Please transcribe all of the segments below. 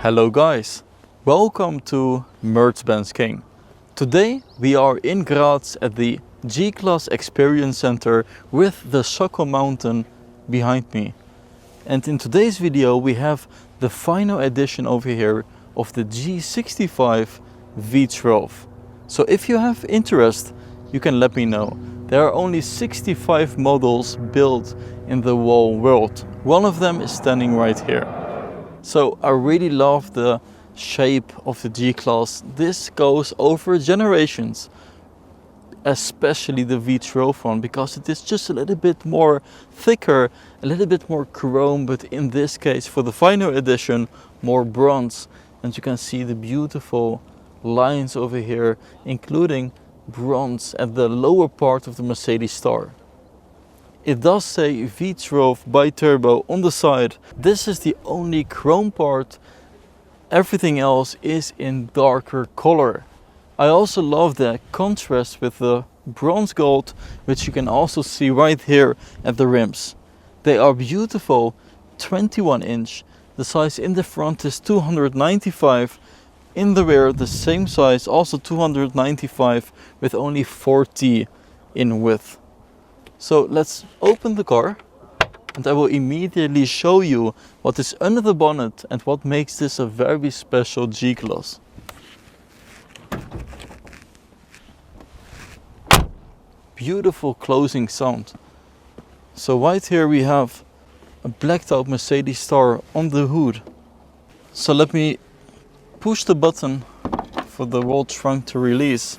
Hello guys, welcome to MercBenzKing. Today we are in Graz at the G-Class Experience Center with the Sokol Mountain behind me. And in today's video we have the final edition over here of the G65 V12. So if you have interest, you can let me know. There are only 65 models built in the whole world. One of them is standing right here. So I really love the shape of the G-Class. This goes over generations, especially the V12 one, because it is just a little bit more thicker, a little bit more chrome, but in this case for the final edition more bronze. And you can see the beautiful lines over here, including bronze at the lower part of the Mercedes star. It does say V12 bi-turbo on the side. This is the only chrome part. Everything else is in darker color. I also love the contrast with the bronze gold, which you can also see right here at the rims. They are beautiful, 21 inch. The size in the front is 295. In the rear, the same size, also 295, with only 40 in width. So let's open the car and I will immediately show you what is under the bonnet and what makes this a very special G-Class. Beautiful closing sound. So right here we have a blacked out Mercedes star on the hood. So let me push the button for the roll trunk to release.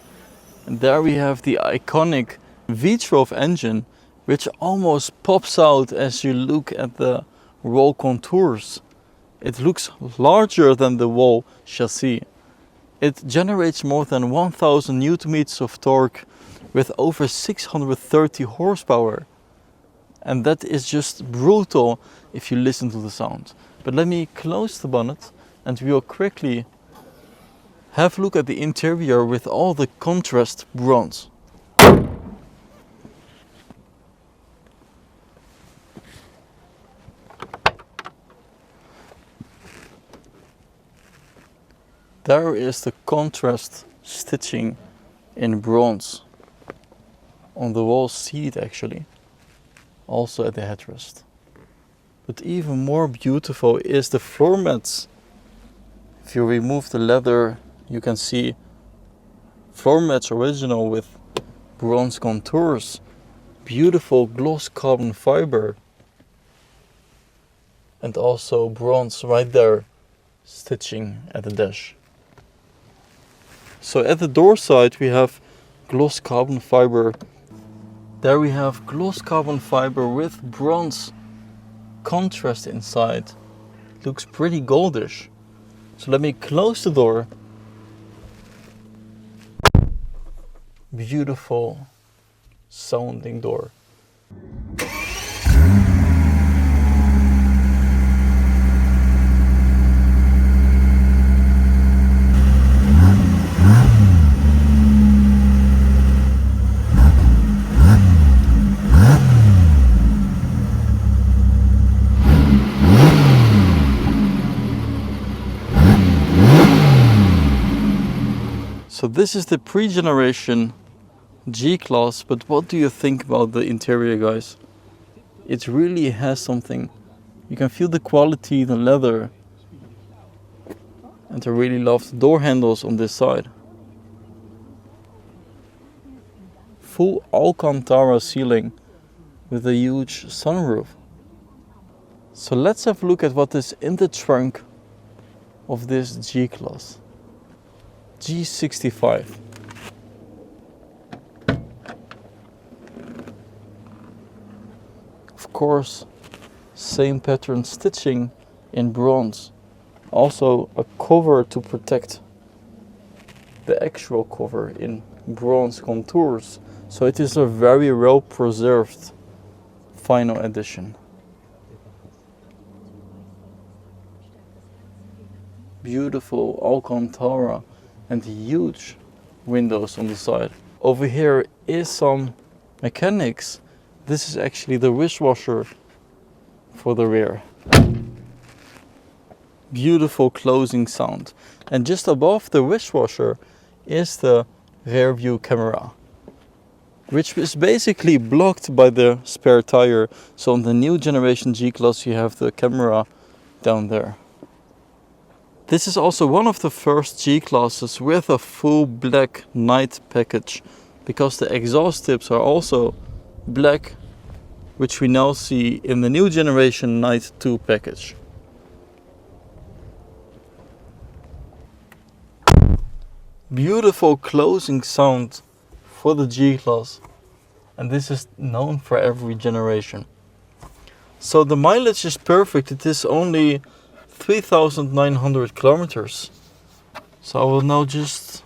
And there we have the iconic V12 engine, which almost pops out as you look at the roll contours. It looks larger than the whole chassis. It generates more than 1000 Nm of torque with over 630 horsepower. And that is just brutal if you listen to the sound. But let me close the bonnet and we'll quickly have a look at the interior with all the contrast bronze. There is the contrast stitching in bronze on the whole seat, actually, also at the headrest. But even more beautiful is the floor mats. If you remove the leather, you can see floor mats original with bronze contours, beautiful gloss carbon fiber, and also bronze right there stitching at the dash. So at the door side we have gloss carbon fiber. There we have gloss carbon fiber with bronze contrast inside. It looks pretty goldish. So let me close the door. Beautiful sounding door. So this is the pre-generation G-Class, but what do you think about the interior, guys? It really has something. You can feel the quality, the leather. And I really love the door handles on this side. Full Alcantara ceiling with a huge sunroof. So let's have a look at what is in the trunk of this G-Class. G65. Of course, same pattern stitching in bronze. Also a cover to protect the actual cover in bronze contours. So it is a very well preserved final edition. Beautiful Alcantara and huge windows on the side. Over here is some mechanics. This is actually the dishwasher for the rear. Beautiful closing sound. And just above the dishwasher is the rear view camera, which is basically blocked by the spare tire. So on the new generation G-Class you have the camera down there. This is also one of the first G-Classes with a full black night package, because the exhaust tips are also black, which we now see in the new generation Night 2 package. Beautiful closing sound for the G-Class, and this is known for every generation. So the mileage is perfect. It is only 3,900 kilometers. So I will now just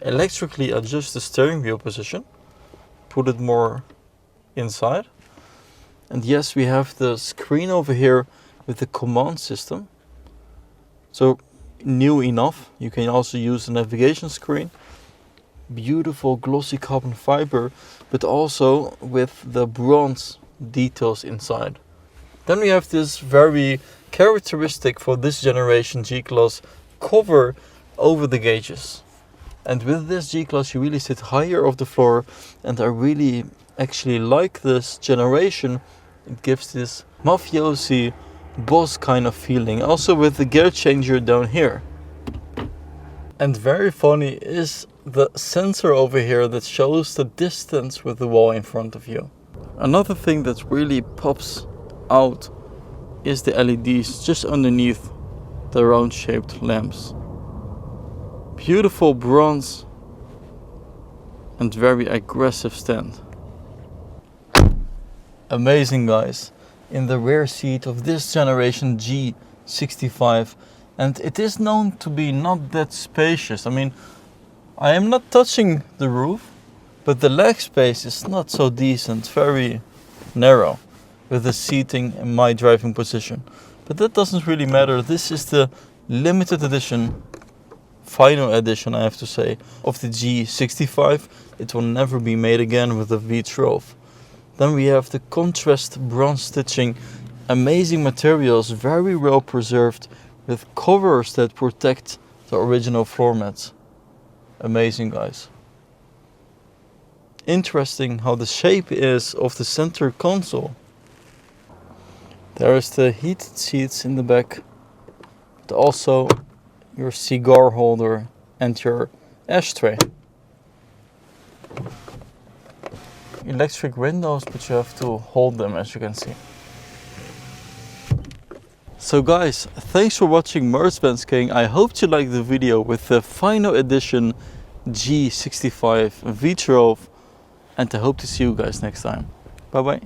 electrically adjust the steering wheel position, put it more inside. And yes, we have the screen over here with the command system. So new enough. You can also use the navigation screen. Beautiful glossy carbon fiber, but also with the bronze details inside. Then we have this very characteristic for this generation G-Class cover over the gauges. And with this G-Class you really sit higher off the floor, and I really actually like this generation. It gives this mafiosi boss kind of feeling, also with the gear changer down here. And very funny is the sensor over here that shows the distance with the wall in front of you. Another thing that really pops out is the LEDs just underneath the round shaped lamps. Beautiful bronze and very aggressive stand. Amazing, guys. In the rear seat of this generation G65, and it is known to be not that spacious. I mean, I am not touching the roof, but the leg space is not so decent, very narrow with the seating in my driving position. But that doesn't really matter. This is the limited edition, final edition I have to say, of the G65. It will never be made again with the V12. Then we have the contrast bronze stitching, amazing materials, very well preserved, with covers that protect the original floor mats. Amazing, guys. Interesting how the shape is of the center console. There is the heated seats in the back, but also your cigar holder and your ashtray. Electric windows, but you have to hold them, as you can see. So guys, thanks for watching MercBenzKing. I hope you liked the video with the final edition G65 V12, and I hope to see you guys next time. Bye bye.